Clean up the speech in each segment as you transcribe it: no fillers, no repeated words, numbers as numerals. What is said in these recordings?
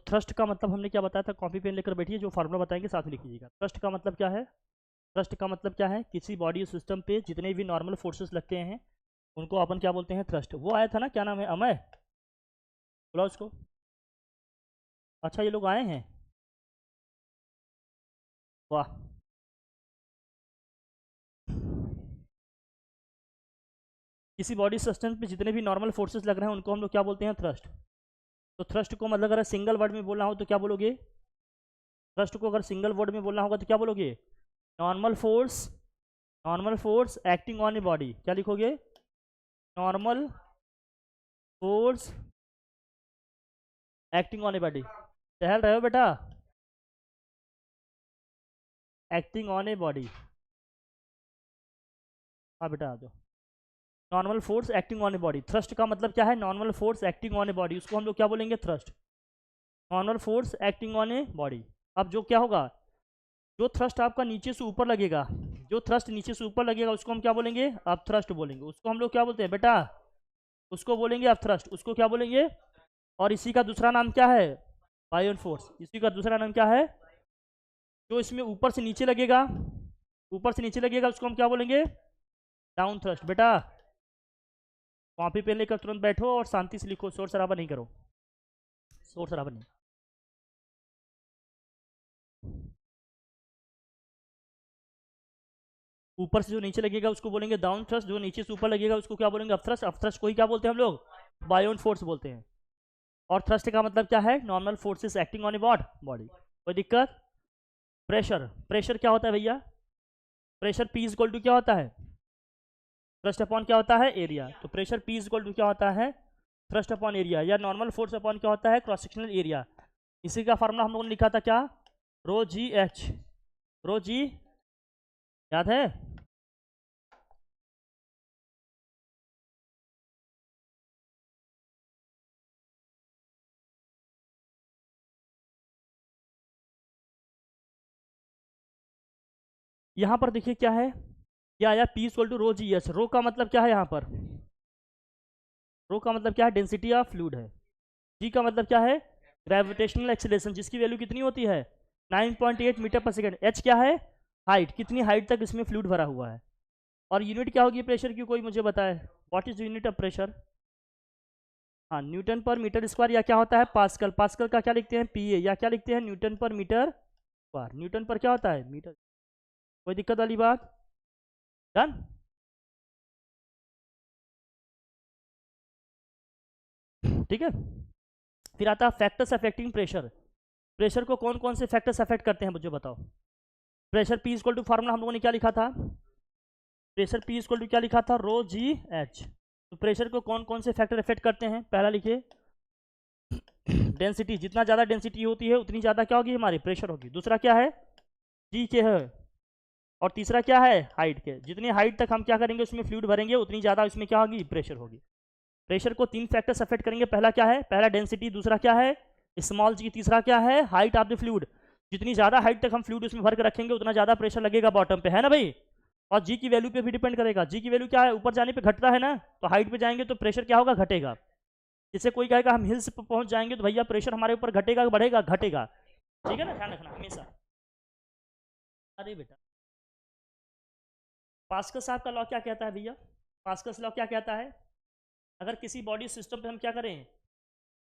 Thrust का मतलब हमने क्या बताया था, कॉपी पेन लेकर बैठिए, जो फार्मूला बताएंगे साथ में लिख लीजिएगा। थ्रस्ट का मतलब क्या है? थ्रस्ट का मतलब क्या है? किसी बॉडी सिस्टम पे जितने भी नॉर्मल फोर्सेस लगते हैं उनको अपन क्या बोलते हैं? थ्रस्ट। वो आया था ना, क्या नाम है, अमय, बोला उसको। अच्छा ये लोग आए हैं, वाह। किसी बॉडी सिस्टम पे जितने भी नॉर्मल फोर्सेस लग रहे हैं उनको हम लोग क्या बोलते हैं? थ्रस्ट। तो थ्रस्ट को मतलब अगर सिंगल वर्ड में बोलना हो तो क्या बोलोगे? थ्रस्ट को अगर सिंगल वर्ड में बोलना होगा तो क्या बोलोगे? Normal force, normal force acting on a body. क्या लिखोगे? Normal force acting on a body. टहल रहे हो बेटा? एक्टिंग ऑन ए बॉडी, हाँ बेटा आ जाओ। Normal force acting on a body, thrust का मतलब क्या है? Normal force acting on a body, उसको हम लोग क्या बोलेंगे? Thrust. Normal force acting on a body. अब जो क्या होगा, जो थ्रस्ट आपका नीचे से ऊपर लगेगा, जो थ्रस्ट नीचे से ऊपर लगेगा उसको हम क्या बोलेंगे? अब थ्रस्ट बोलेंगे। उसको हम लोग क्या बोलते हैं बेटा? उसको बोलेंगे अब थ्रस्ट। उसको क्या बोलेंगे? और इसी का दूसरा नाम क्या है? बायोन फोर्स। इसी का दूसरा नाम क्या है? जो इसमें ऊपर से नीचे लगेगा, ऊपर से नीचे लगेगा, उसको हम क्या बोलेंगे? Down thrust. बेटा कॉपी पेन लेकर तुरंत बैठो और शांति से लिखो, शोर शराबा नहीं करो, शोर शराबा नहीं। ऊपर से जो नीचे लगेगा उसको बोलेंगे डाउन थ्रस्ट, जो नीचे से ऊपर लगेगा उसको क्या बोलेंगे? Up thrust. अप थ्रस्ट को ही क्या बोलते हैं हम लोग? बायोन फोर्स बोलते हैं। और थ्रस्ट का मतलब क्या है? Normal forces acting on a body. कोई दिक्कत? प्रेशर, प्रेशर क्या होता है भैया? Pressure P is equal to क्या होता है? थ्रस्ट अपॉन क्या होता है? एरिया। तो pressure P is equal to क्या होता है? थ्रस्ट अपॉन एरिया, या नॉर्मल फोर्स अपॉन क्या होता है? Cross sectional area. इसी का फार्मूला हम लोगों ने लिखा था क्या? रो जी एच। रो जी याद है? यहाँ पर देखिए क्या है, क्या आया? P equal to rho g h. Rho का मतलब क्या है यहाँ पर? रो का मतलब क्या है? डेंसिटी ऑफ फ्लूइड है। जी का मतलब क्या है? ग्रेविटेशनल एक्सीलरेशन, जिसकी वैल्यू कितनी होती है? 9.8 मीटर पर सेकेंड। एच क्या है? हाइट, कितनी हाइट तक इसमें फ्लूइड भरा हुआ है। और यूनिट क्या होगी प्रेशर की? कोई मुझे बताए, what is unit of pressure? हाँ, न्यूटन पर मीटर स्क्वायर, या क्या होता है? पास्कल। पास्कल का क्या लिखते हैं? पीए, या क्या लिखते हैं? न्यूटन पर मीटर स्क्वायर। न्यूटन पर क्या होता है? मीटर। कोई दिक्कत वाली बात? डन। ठीक है। फिर आता है फैक्टर्स अफेक्टिंग प्रेशर। प्रेशर को कौन कौन से फैक्टर्स अफेक्ट करते हैं मुझे बताओ। Pressure P equal to formula हम लोगों ने क्या लिखा था? प्रेशर पी इक्वल टू क्या लिखा था? रो जी एच। तो प्रेशर को कौन कौन से फैक्टर अफेक्ट करते हैं? पहला लिखिए डेंसिटी, जितना ज़्यादा डेंसिटी होती है उतनी ज़्यादा क्या होगी? हमारी प्रेशर होगी। दूसरा क्या है? जी के है। और तीसरा क्या है? हाइट के। जितनी हाइट तक हम क्या करेंगे उसमें फ्लूइड भरेंगे उतनी ज़्यादा उसमें क्या होगी? प्रेशर होगी। प्रेशर को तीन फैक्टर्स अफेक्ट करेंगे। पहला क्या है? पहला डेंसिटी, दूसरा क्या है? स्मॉल जी, तीसरा क्या है? Height of the fluid. जितनी ज़्यादा हाइट तक हम फ्लूइड उसमें भर के रखेंगे उतना ज़्यादा प्रेशर लगेगा बॉटम पे, है ना भाई? और जी की वैल्यू पे भी डिपेंड करेगा। जी की वैल्यू क्या है? ऊपर जाने पे घटता है ना, तो हाइट पे जाएंगे तो प्रेशर क्या होगा? घटेगा। जैसे कोई कहेगा हम हिल्स पे पहुंच जाएंगे तो भैया प्रेशर हमारे ऊपर घटेगा बढ़ेगा? घटेगा। ठीक है ना, ध्यान रखना हमेशा। अरे बेटा, पास्कल साहब का लॉ क्या कहता है भैया? पास्कल लॉ क्या कहता है? अगर किसी बॉडी सिस्टम पे हम क्या करें,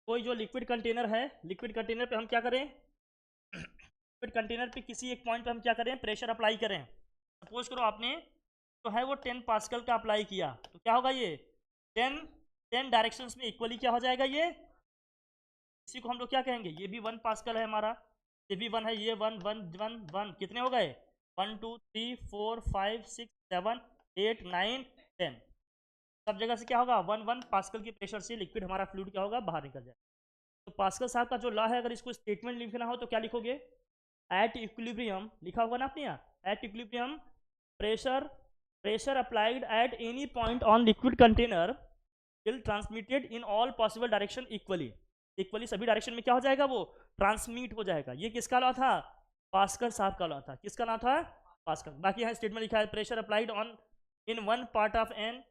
कोई जो लिक्विड कंटेनर है, लिक्विड कंटेनर पे हम क्या करें, लिक्विड कंटेनर पे किसी एक पॉइंट पे हम क्या करें? प्रेशर अप्लाई करें। सपोज करो आपने तो है वो 10 पास्कल का अप्लाई किया, तो क्या होगा? ये 10 10 डायरेक्शंस में इक्वली क्या हो जाएगा? ये इसी को हम लोग क्या कहेंगे? ये भी 1 पास्कल है हमारा, ये भी 1 है, ये 1 1 1 1, कितने हो गए? 1 2 3 4 5 6 7 8 9 10। सब जगह से क्या होगा? 1 1 पास्कल की प्रेशर से लिक्विड हमारा फ्लूइड क्या होगा? बाहर निकल जाएगा। तो पास्कल साहब का जो लॉ है, अगर इसको स्टेटमेंट लिखना हो तो क्या लिखोगे? एट इक्विलिब्रियम, लिखा होगा ना आपने यहाँ, at equilibrium pressure, pressure applied at any point on liquid container will transmitted in all possible direction equally. Equally सभी डायरेक्शन में क्या हो जाएगा? वो ट्रांसमिट हो जाएगा। ये किसका लॉ था? पास्कल साहब का लॉ था। किसका लॉ था? पास्कल। बाकी यहाँ स्टेटमेंट लिखा है, pressure applied on in one part of an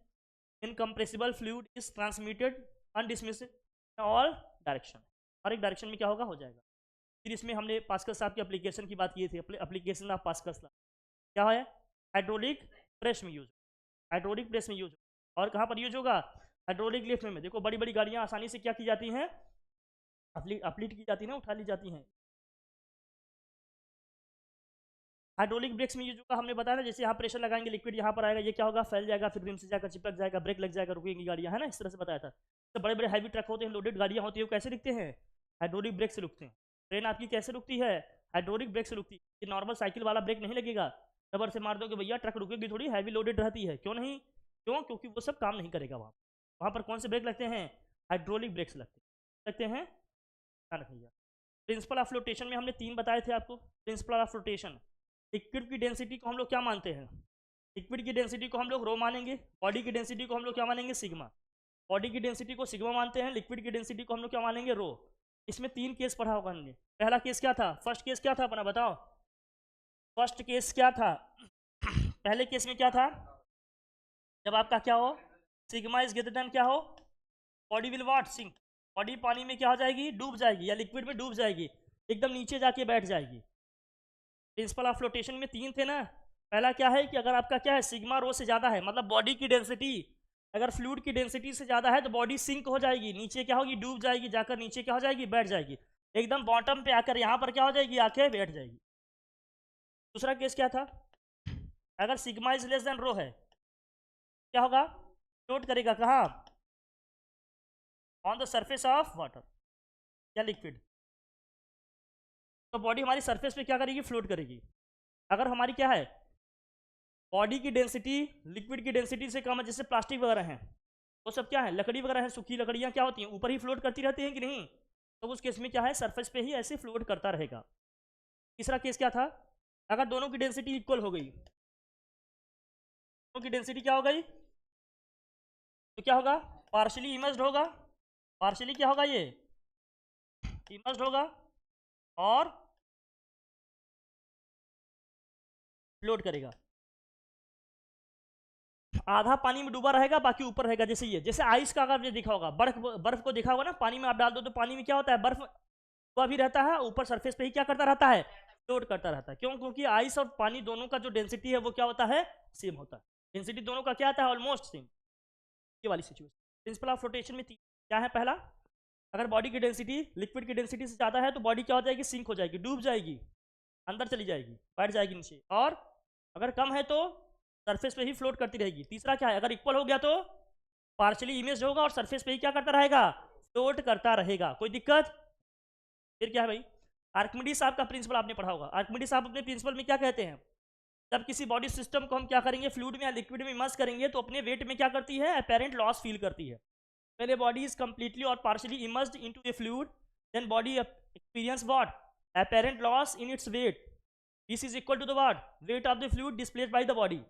incompressible fluid is transmitted undiminished in all direction. हर एक डायरेक्शन में क्या होगा, हो जाएगा। फिर इसमें हमने पास्कल साहब की एप्लीकेशन की बात की थी, एप्लीकेशन ऑफ पास्कल लॉ क्या है, हाइड्रोलिक प्रेस में यूज, हाइड्रोलिक प्रेस में यूज, और कहाँ पर यूज होगा, हाइड्रोलिक लिफ्ट में। देखो बड़ी बड़ी गाड़ियाँ आसानी से क्या की जाती हैं, अपलिट की जाती है ना, उठा ली जाती हैं। हाइड्रोलिक ब्रेक्स में यूज होगा, हमने बताया ना, जैसे यहाँ प्रेशर लगाएंगे लिक्विड यहाँ पर आएगा, ये क्या होगा, फैल जाएगा, फिर रिम से जाकर चिपक जाएगा, ब्रेक लग जाएगा, रुकेंगी गाड़ियाँ, है ना, इस तरह से बताया था। तो बड़े बड़े हैवी ट्रक होते हैं, लोडेड गाड़ियाँ होती है, वो कैसे रुकते हैं, हाइड्रोलिक ब्रेक से रुकते हैं। ट्रेन आपकी कैसे रुकती है, हाइड्रोलिक ब्रेक से रुकती है। नॉर्मल साइकिल वाला ब्रेक नहीं लगेगा, रबर से मार दोगे भैया, ट्रक रुकेगी थोड़ी, हैवी लोडेड रहती है, क्यों नहीं, क्यों, क्योंकि वो सब काम नहीं करेगा वहाँ। वहाँ पर कौन से ब्रेक लगते हैं, हाइड्रोलिक ब्रेक्स लगते हैं। ध्यान रखिएगा। प्रिंसिपल ऑफ फ्लोटेशन में हमने 3 बताए थे आपको। प्रिंसिपल ऑफ फ्लोटेशन, लिक्विड की डेंसिटी को हम लोग क्या मानते हैं, लिक्विड की डेंसिटी को हम लोग रो मानेंगे, बॉडी की डेंसिटी को हम लोग क्या मानेंगे, सिग्मा। बॉडी की डेंसिटी को सिग्मा मानते हैं, लिक्विड की डेंसिटी को हम लोग क्या मानेंगे, रो। इसमें 3 केस पढ़ा होगा हमने। पहला केस क्या था, फर्स्ट केस क्या था अपना बताओ, फर्स्ट केस क्या था पहले केस में क्या था, जब आपका क्या हो, सिग्मा इज ग्रेटर देन क्या हो, body will what, sink, body पानी में क्या हो जाएगी, डूब जाएगी, या लिक्विड में डूब जाएगी, एकदम नीचे जाके बैठ जाएगी। प्रिंसिपल ऑफ फ्लोटेशन में 3 थे ना। पहला क्या है कि अगर आपका क्या है, सिग्मा रो से ज़्यादा है, मतलब बॉडी की डेंसिटी अगर फ्लूइड की डेंसिटी से ज़्यादा है तो बॉडी सिंक हो जाएगी, नीचे क्या होगी, डूब जाएगी, जाकर नीचे क्या हो जाएगी, बैठ जाएगी, एकदम बॉटम पे आकर यहाँ पर क्या हो जाएगी, आके बैठ जाएगी। दूसरा केस क्या था, अगर सिग्मा इज लेस देन रो है, क्या होगा, फ्लोट करेगा कहाँ, on the surface of water या लिक्विड। तो बॉडी हमारी सरफेस पे क्या करेगी, फ्लोट करेगी। अगर हमारी क्या है, बॉडी की डेंसिटी लिक्विड की डेंसिटी से कम है, जैसे प्लास्टिक वगैरह हैं, वो सब क्या है, लकड़ी वगैरह है, सूखी लकड़ियाँ क्या होती हैं, ऊपर ही फ्लोट करती रहती हैं कि नहीं, तो उस केस में क्या है, सरफेस पे ही ऐसे फ्लोट करता रहेगा। तीसरा केस क्या था, अगर दोनों की डेंसिटी इक्वल हो गई, दोनों की डेंसिटी क्या हो गई, तो क्या होगा, पार्शियली इमर्ज्ड होगा, पार्शियली क्या होगा, ये इमर्ज्ड होगा और फ्लोट करेगा। आधा पानी में डूबा रहेगा, बाकी ऊपर रहेगा, जैसे ये, जैसे आइस का अगर ये देखा होगा, बर्फ को देखा होगा ना, पानी में आप डाल दो तो पानी में क्या होता है, बर्फ डूबा भी रहता है, ऊपर सरफेस पे ही क्या करता रहता है, फ्लोट करता रहता है। क्यों, क्योंकि आइस और पानी दोनों का जो डेंसिटी है वो क्या होता है, सेम होता है, डेंसिटी दोनों का क्या आता है, ऑलमोस्ट सेम। ये वाली सिचुएशन। प्रिंसिपल ऑफ फ्लोटेशन में क्या है, पहला, अगर बॉडी की डेंसिटी लिक्विड की डेंसिटी से ज़्यादा है तो बॉडी क्या हो जाएगी, सिंक हो जाएगी, डूब जाएगी, अंदर चली जाएगी, बैठ जाएगी नीचे, और अगर कम है तो सरफेस पे ही फ्लोट करती रहेगी। तीसरा क्या है, अगर इक्वल हो गया तो पार्शियली इमेज होगा और सरफेस पे ही क्या करता रहेगा, फ्लोट करता रहेगा। कोई दिक्कत, फिर क्या है भाई, आर्किमिडीज साहब का प्रिंसिपल आपने पढ़ा होगा। आर्किमिडीज साहब अपने प्रिंसिपल में क्या कहते हैं, जब किसी बॉडी सिस्टम को हम क्या करेंगे, फ्लूइड में या लिक्विड में इमर्स करेंगे तो अपने वेट में क्या करती है, अपेरेंट लॉस फील करती है। पहले बॉडी इज कंप्लीटली और partially immersed into a fluid, then body experience what, apparent loss in its weight, this is equal to the what, weight of the fluid displaced by the body.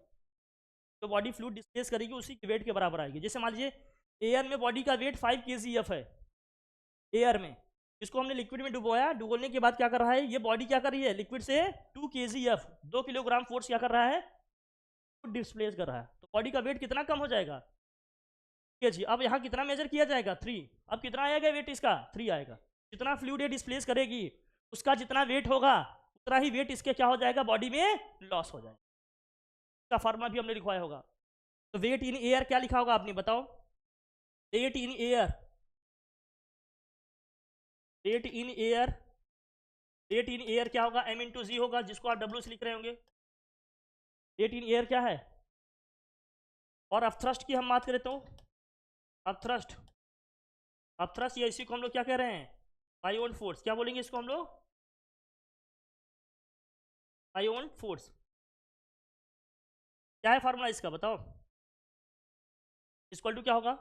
तो body fluid displace करेगी, उसी के wait के बराबर आएगी। जैसे मान लीजिए एयर में बॉडी का वेट 5 kgf है, एयर में, इसको हमने लिक्विड में डुबोया, डुबोने के बाद क्या कर रहा है, ये बॉडी क्या कर रही है, लिक्विड से 2 kgf 2 किलोग्राम फोर्स क्या कर रहा है, डिस्प्लेस कर रहा है, तो बॉडी का वेट कितना कम हो जाएगा, जी। अब यहाँ कितना मेजर किया जाएगा, 3। अब कितना आएगा वेट इसका, 3 आएगा। जितना फ्लूइड ये डिस्प्लेस करेगी उसका जितना वेट होगा उतना ही वेट इसके क्या हो जाएगा, बॉडी में लॉस हो जाएगा। इसका फार्मूला भी हमने लिखवाया होगा। तो वेट इन एयर क्या लिखा होगा आपने बताओ, weight in air, weight in air, weight in air क्या होगा, m इंटू जी होगा, जिसको आप W से लिख रहे होंगे। वेट इन एयर क्या है, और अपथ्रस्ट की हम बात करें तो अपथ्रस्ट, अपथ्रस्ट या इसी को हम लोग क्या कह रहे हैं, बायोन फोर्स, क्या बोलेंगे इसको हम लोग, बायोन फोर्स। क्या है फार्मूला इसका बताओ, इक्वल टू क्या होगा,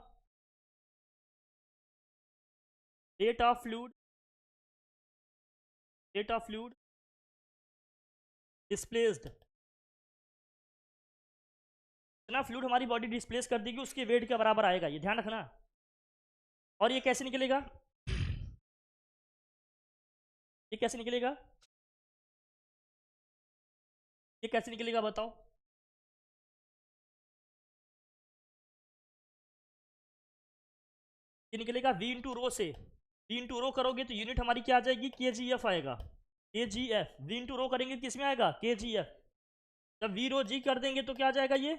rate of fluid, rate of fluid displaced, इतना फ्लूइड हमारी बॉडी डिस्प्लेस कर देगी उसके वेट के बराबर आएगा, ये ध्यान रखना। और ये कैसे निकलेगा, ये कैसे निकलेगा, ये कैसे निकलेगा बताओ, ये निकलेगा v इंटू रो से, वी इंटू रो करोगे तो यूनिट हमारी क्या आ जाएगी, kgf आएगा, kgf। वी इंटू रो करेंगे किस में आएगा, kgf। जब वी रो जी कर देंगे तो क्या आ जाएगा, ये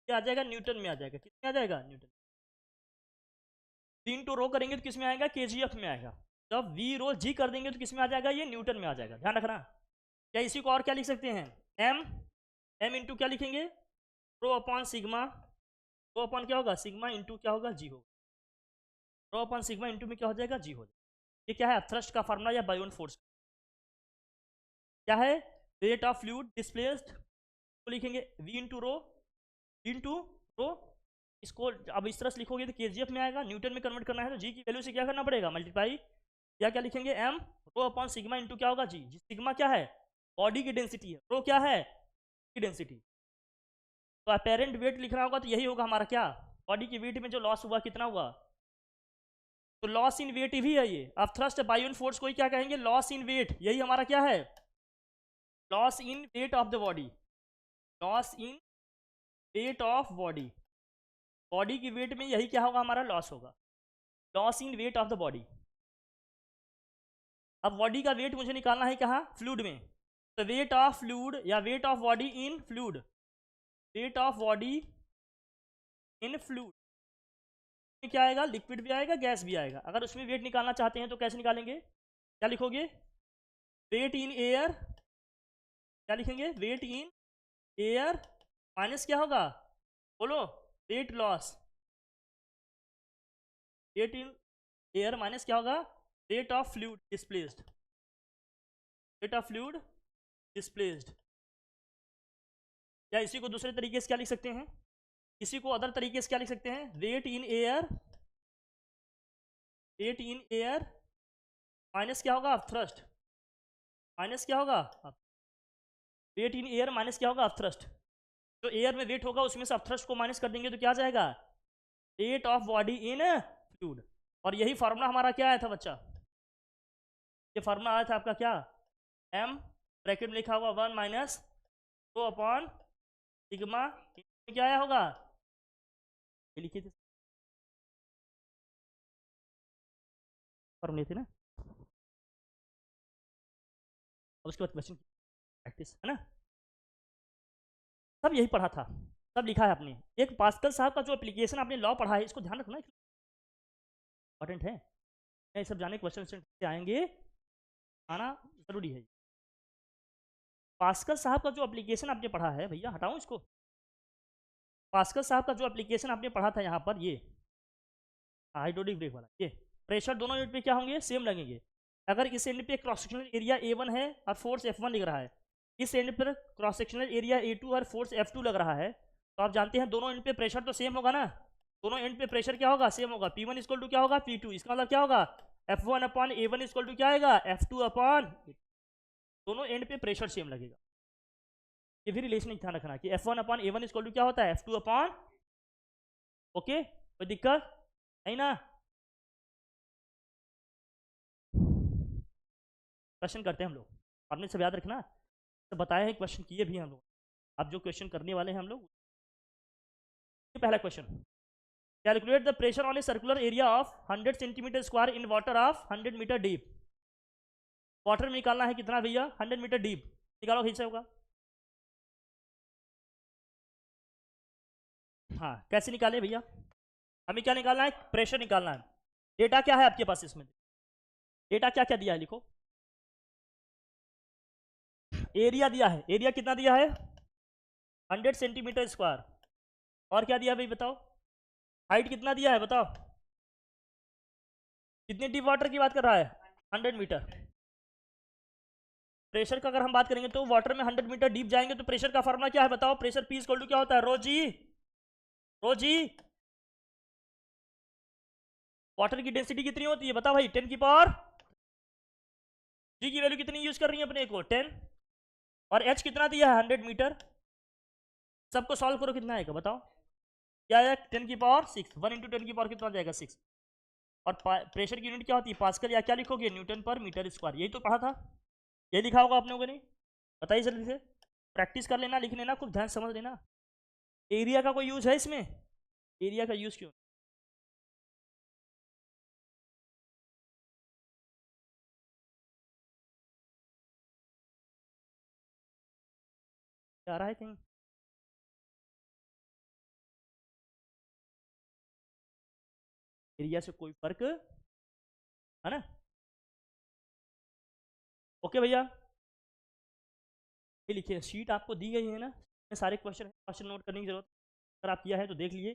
आ जाएगा न्यूटन में आ जाएगा, किस में आ जाएगा, न्यूटन। वी इंटू रो करेंगे तो किस में आएगा, kgf में आएगा। जब वी रो जी कर देंगे तो किस में आ जाएगा, ये न्यूटन में आ जाएगा, ध्यान रखना। क्या इसी को और क्या लिख सकते हैं, एम इंटू क्या लिखेंगे, रो अपॉन सिग्मा, रो अपॉन क्या होगा, सिग्मा इंटू क्या होगा, जी होगा। रो अपॉन सिग्मा इंटू में क्या हो जाएगा, जी हो जाएगा। ये क्या है, थ्रस्ट का फार्मूला या बायोन फोर्स क्या है, रेट ऑफ फ्लूइड डिस्प्लेस्ड, तो लिखेंगे वी इंटू रो, रो। इसको अब इस तरह से लिखोगे तो kgf में आएगा, न्यूटन में कन्वर्ट करना है तो जी की वैल्यू से क्या करना पड़ेगा, मल्टीप्लाई, या क्या लिखेंगे, M rho upon sigma into क्या होगा, जी। सिग्मा क्या है, बॉडी की डेंसिटी है, रो क्या है, की डेंसिटी। तो अपेरेंट वेट लिखना होगा तो यही होगा हमारा क्या, बॉडी की वेट में जो लॉस हुआ कितना हुआ, तो लॉस इन वेट भी है ये। अब थ्रस्ट बायोन फोर्स को ही क्या कहेंगे, लॉस इन वेट, यही हमारा क्या है, loss in wait of the body, loss in weight of body. Body की वेट में यही क्या होगा, हमारा लॉस होगा, loss in wait of the body. अब बॉडी का वेट मुझे निकालना है कहाँ, फ्लूइड में, तो वेट ऑफ फ्लूइड या weight of body in fluid, weight of body in fluid क्या आएगा, लिक्विड भी आएगा, गैस भी आएगा। अगर उसमें वेट निकालना चाहते हैं तो कैसे निकालेंगे, क्या लिखोगे, वेट इन एयर, क्या लिखेंगे, वेट इन एयर माइनस क्या होगा, बोलो, weight loss, weight in air minus क्या होगा, rate of fluid displaced, rate of fluid displaced. या इसी को दूसरे तरीके से क्या लिख सकते हैं, इसी को अदर तरीके से क्या लिख सकते हैं, weight in air, weight in air minus क्या होगा, थ्रस्ट, माइनस क्या होगा, वेट इन एयर माइनस क्या होगा, थ्रस्ट। जो एयर में वेट होगा उसमें से थ्रस्ट को माइनस कर देंगे तो क्या आ जाएगा, rate of body in fluid. और यही फार्मूला हमारा क्या आया था बच्चा, ये फार्मूला आया था आपका क्या, एम ब्रैकेट में लिखा हुआ 1 माइनस रो अपॉन सिग्मा, क्या आया होगा, ये लिखे थे फॉर्मूले थे ना। और उसके बाद क्वेश्चन प्रैक्टिस है ना, सब यही पढ़ा था, सब लिखा है आपने। एक पास्कल साहब का जो एप्लीकेशन आपने लॉ पढ़ा है, इसको ध्यान रखना, इंपॉर्टेंट है, ये सब जाने क्वेश्चन से आएंगे, आना जरूरी है। पास्कल साहब का जो एप्लीकेशन आपने पढ़ा है, भैया हटाऊं इसको, पास्कल साहब का जो एप्लीकेशन आपने पढ़ा था यहाँ पर, ये हाइड्रोलिक ब्रेक वाला, ये प्रेशर दोनों यूनिट पे क्या होंगे, सेम लगेंगे। अगर इस एंड पे क्रॉस सेक्शनल एरिया A1 है और फोर्स F1 लिख रहा है, इस एंड पर क्रॉस सेक्शनल एरिया A2 और फोर्स F2 लग रहा है, तो आप जानते हैं दोनों एंड पे प्रेशर तो सेम होगा ना, दोनों एंड पे प्रेशर क्या होगा, सेम होगा। P1 इक्वल टू क्या होगा, P2, इसका मतलब क्या होगा, F1 upon A1 equal to क्या आएगा, F2 अपॉन, दोनों एंड पे प्रेशर सेम लगेगा। ये भी रिलेशन ध्यान रखना कि F1 upon A1 equal to क्या होता है, F2 अपॉन, ओके, कोई दिक्कत नहीं ना। क्वेश्चन करते हैं हम लोग, आपने सब याद रखना, तो बताया है, क्वेश्चन किए भी हम लोग, अब जो क्वेश्चन करने वाले हैं हम लोग। पहला question, calculate the pressure on a circular area of 100 centimetre square in water of 100 metre deep. Water में निकालना है कितना भैया, 100 मीटर डीप, निकालो कैसे होगा, हाँ कैसे निकाले भैया, हमें क्या निकालना है, प्रेशर निकालना है। डेटा क्या है आपके पास, इसमें डेटा क्या क्या दिया है, लिखो। एरिया दिया है, एरिया कितना दिया है, 100 सेंटीमीटर स्क्वायर, और क्या दिया भाई बताओ, हाइट कितना दिया है बताओ, कितनी डीप वाटर की बात कर रहा है, 100 मीटर। प्रेशर का अगर हम बात करेंगे तो वाटर में 100 मीटर डीप जाएंगे तो प्रेशर का फॉर्मूला क्या है बताओ, प्रेशर पी इक्वल टू क्या होता है, रो जी, रो जी। वाटर की डेंसिटी कितनी होती है बताओ भाई, 10 की पावर, जी की वैल्यू कितनी यूज कर रही है अपने को, 10, और एच कितना दिया है, 100 मीटर। सबको सॉल्व करो, कितना आएगा बताओ, क्या आया, 10 की पावर 6, 1 इंटू 10 की पावर कितना जाएगा, 6। और प्रेशर की यूनिट क्या होती है, पास्कल, या क्या लिखोगे, न्यूटन पर मीटर स्क्वायर, यही तो पढ़ा था, यही लिखा होगा आप लोगों ने, बताइए जल्दी से, प्रैक्टिस कर लेना, लिख लेना, खूब ध्यान समझ लेना। एरिया का कोई यूज है इसमें, एरिया का यूज क्यों, आ रहा है कहीं? एरिया से कोई फर्क है ना? ओके भैया, ये लिखिए, शीट आपको दी गई है ना, सारे क्वेश्चन नोट करने की जरूरत, अगर आप किया है तो देख लिए,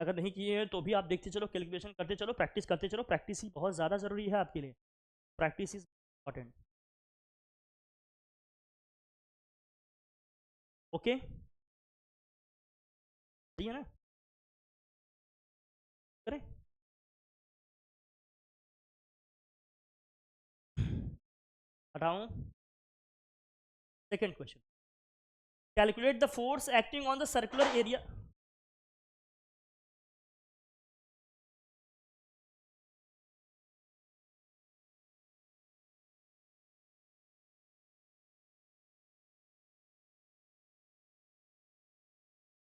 अगर नहीं किए हैं तो भी आप देखते चलो, कैलकुलेशन करते चलो, प्रैक्टिस करते चलो, प्रैक्टिस ही बहुत ज़्यादा ज़रूरी है आपके लिए, प्रैक्टिस इज इम्पॉर्टेंट। ओके, सही है ना? करें, हटाऊं, second question, calculate the force acting on the circular area.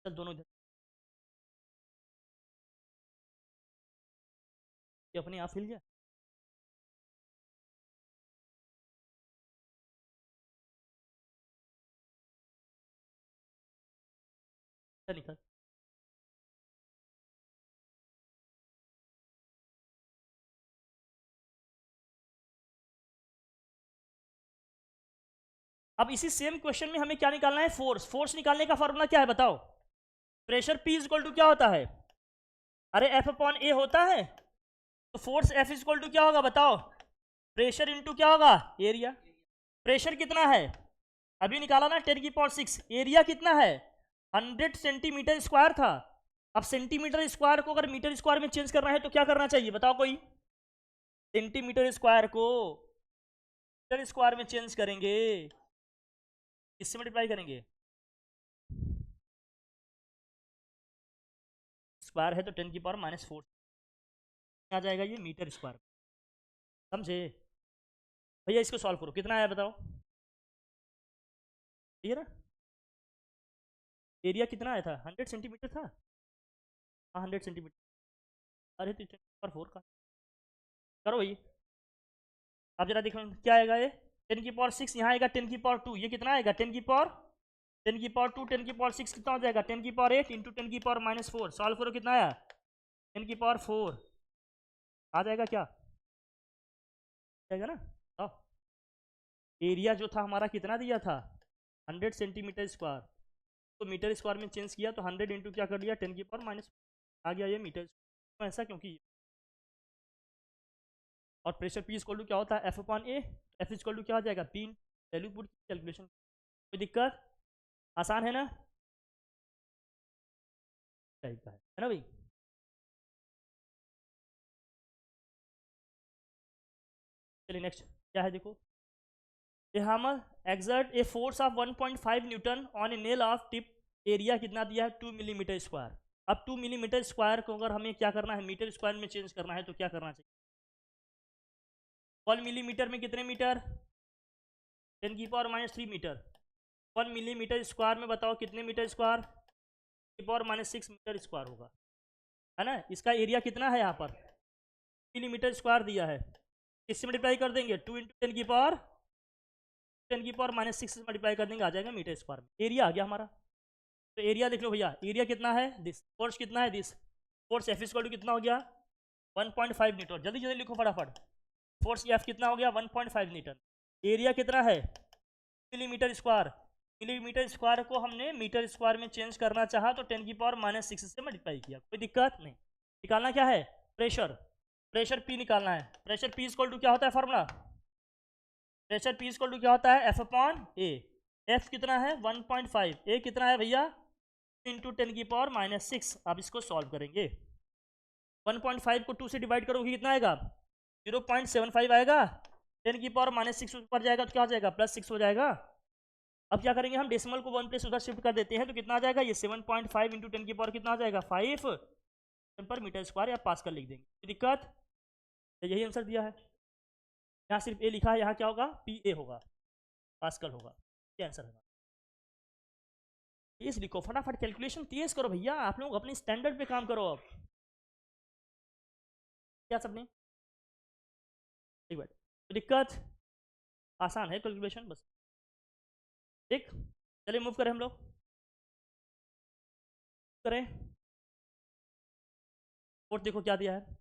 चल दोनों इधर, ये अपने आप हिल गया, चल निकल, अब इसी सेम क्वेश्चन में हमें क्या निकालना है, फोर्स, फोर्स निकालने का फॉर्मूला क्या है बताओ, pressure P is equal to क्या होता है, अरे एफ अपॉन ए होता है, तो force F is equal to क्या होगा बताओ, प्रेशर इंटू क्या होगा, एरिया, प्रेशर कितना है, अभी निकाला ना 10⁶, एरिया कितना है, 100 सेंटीमीटर स्क्वायर था, अब सेंटीमीटर स्क्वायर को अगर मीटर स्क्वायर में चेंज करना है तो क्या करना चाहिए बताओ कोई, सेंटीमीटर स्क्वायर को मीटर स्क्वायर में चेंज करेंगे, किससे मल्टीप्लाई करेंगे, स्क्वायर है तो 10⁻⁴ आ जाएगा ये मीटर स्क्वायर, समझे भैया, इसको सॉल्व करो, कितना आया बताओ, ठीक है ना, एरिया कितना आया था, 100 सेंटीमीटर था, हाँ 100 सेंटीमीटर, अरे तो 10⁻⁴ का करो भाई, अब जरा देखो क्या आएगा ये, 10⁶, यहाँ आएगा 10⁻², ये कितना आएगा 10⁻², 10⁻² कितना हो जाएगा 10⁻8 इंटू 10⁻⁴, सॉल्व करो कितना आया 10⁻4, आ जाएगा क्या, जाएगा ना, आओ, एरिया जो था हमारा कितना दिया था 100 सेंटीमीटर स्क्वायर, तो मीटर स्क्वायर में चेंज किया तो 100 इंटू क्या कर दिया 10⁻⁻, आ गया ये मीटर, तो ऐसा क्योंकि, और प्रेशर पी इक्वल टू क्या होता है F upon A, F equal to क्या हो जाएगा पी, वैल्यू पुट कैलकुलेशन, कोई दिक्कत, आसान है ना, टाइप का है ना भाई, चलिए नेक्स्ट क्या है देखो, ए hammer exert a force of 1.5 Newton on A nail of tip, area कितना दिया है 2 मिलीमीटर स्क्वायर, अब 2 मिलीमीटर स्क्वायर को अगर हमें क्या करना है मीटर स्क्वायर में चेंज करना है तो क्या करना चाहिए, 1 मिलीमीटर में कितने मीटर, 10⁻³ मीटर, 1 मिलीमीटर स्क्वायर में बताओ कितने मीटर स्क्वायर, 10⁻⁶ मीटर स्क्वायर होगा, है ना, इसका एरिया कितना है यहाँ पर मिलीमीटर स्क्वायर दिया है, किससे मल्टीप्लाई कर देंगे 2 इंटू 10⁻⁶ से मल्टीप्लाई कर देंगे, आ जाएगा मीटर स्क्वायर में, एरिया आ गया हमारा, तो एरिया देख लो भैया, एरिया कितना है दिस, फोर्स कितना है this, force F equal to कितना हो गया 1.5 न्यूटन, जल्दी जल्दी लिखो फटाफट, फोर्स एफ कितना हो गया 1.5 न्यूटन, एरिया कितना है मिलीमीटर स्क्वायर, मिलीमीटर स्क्वायर को हमने मीटर स्क्वायर में चेंज करना चाहा तो 10⁻⁶ से मल्टीप्लाई किया, कोई दिक्कत नहीं, निकालना क्या है प्रेशर, प्रेशर पी निकालना है, प्रेशर पी इक्वल टू क्या होता है formula, pressure P equal to क्या होता है एफ अपॉन ए, एफ कितना है 1.5, ए कितना है भैया इंटू 10⁻⁻⁶, अब इसको सॉल्व करेंगे, 1.5 को 2 से डिवाइड करोगे कितना आएगा 0.75 आएगा, 10⁻⁻⁶ ऊपर जाएगा तो क्या हो जाएगा +6 हो जाएगा, अब क्या करेंगे हम डेसिमल को 1 प्लेस उधर शिफ्ट कर देते हैं तो कितना आ जाएगा ये 7.5 इंटू 10 की पावर कितना आ जाएगा 5 पर मीटर स्क्वायर या पास्कल लिख देंगे, कोई दिक्कत, तो यही आंसर दिया है, यहाँ सिर्फ ए लिखा है, यहाँ क्या होगा पी ए होगा, पास्कल होगा, ये आंसर होगा, तेज लिखो फटाफट, कैलकुलेशन तेज करो भैया, आप लोग अपने स्टैंडर्ड पे काम करो, अब क्या सबने ठीक बात, तो दिक्कत, आसान है कैलकुलेशन बस, ठीक। चलिए मूव करें हम लोग, करें। और देखो क्या दिया है,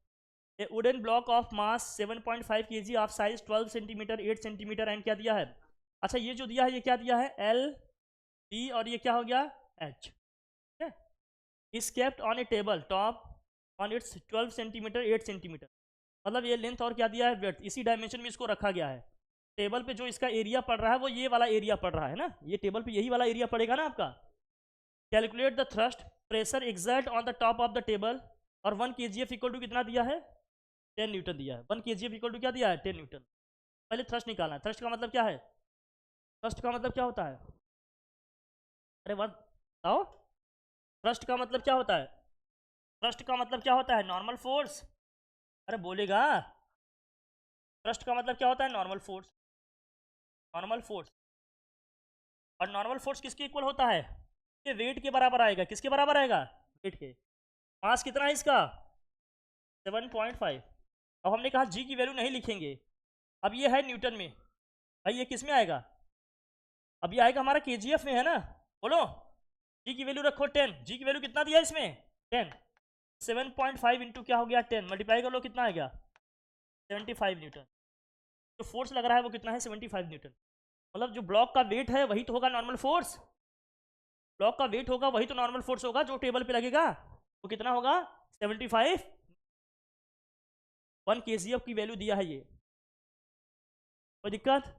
ए wooden block of mass 7.5 kg of size 12 centimetre 8 centimetre and क्या दिया है। अच्छा ये जो दिया है ये क्या दिया है, एल बी, और ये क्या हो गया, H. Is kept on A table top on it's 12 centimetre 8 centimetre, मतलब ये लेंथ और क्या दिया है, ब्रेड्थ, इसी डायमेंशन में इसको रखा गया है। टेबल पे जो इसका एरिया पड़ रहा है वो ये वाला एरिया पड़ रहा है ना, ये टेबल पे यही वाला एरिया पड़ेगा ना आपका। Calculate the thrust pressure exert on the top of the table, और 1 kgf इक्वल टू कितना दिया है, 10 न्यूटन दिया है। 1 kgf इक्वल टू क्या दिया है, 10 न्यूटन। पहले थ्रस्ट निकालना है, थ्रस्ट का मतलब क्या है, थ्रस्ट का मतलब क्या होता है, अरे बात बताओ, थ्रस्ट का मतलब क्या होता है, थ्रस्ट का मतलब क्या होता है, नॉर्मल फोर्स, अरे बोलेगा, थ्रस्ट का मतलब क्या होता है, नॉर्मल फोर्स, नॉर्मल फोर्स। और नॉर्मल फोर्स किसके इक्वल होता है, ये वेट के बराबर आएगा, किसके बराबर आएगा, वेट के। मास कितना है इसका, 7.5। अब हमने कहा जी की वैल्यू नहीं लिखेंगे, अब ये है न्यूटन में, भाई ये किस में आएगा, अब ये आएगा हमारा केजीएफ में है ना, बोलो। जी की वैल्यू रखो 10, जी की वैल्यू कितना दिया है इसमें 10, 7.5 इंटू क्या हो गया 10, मल्टीप्लाई कर लो कितना आ गया 75 न्यूटन। जो फोर्स लग रहा है वो कितना है 75 न्यूटन, मतलब जो ब्लॉक का वेट है वही तो होगा नॉर्मल फोर्स, ब्लॉक का वेट होगा वही तो नॉर्मल फोर्स होगा जो टेबल पे लगेगा, वो कितना होगा 75। 1 kgf की वैल्यू दिया है ये, कोई दिक्कत।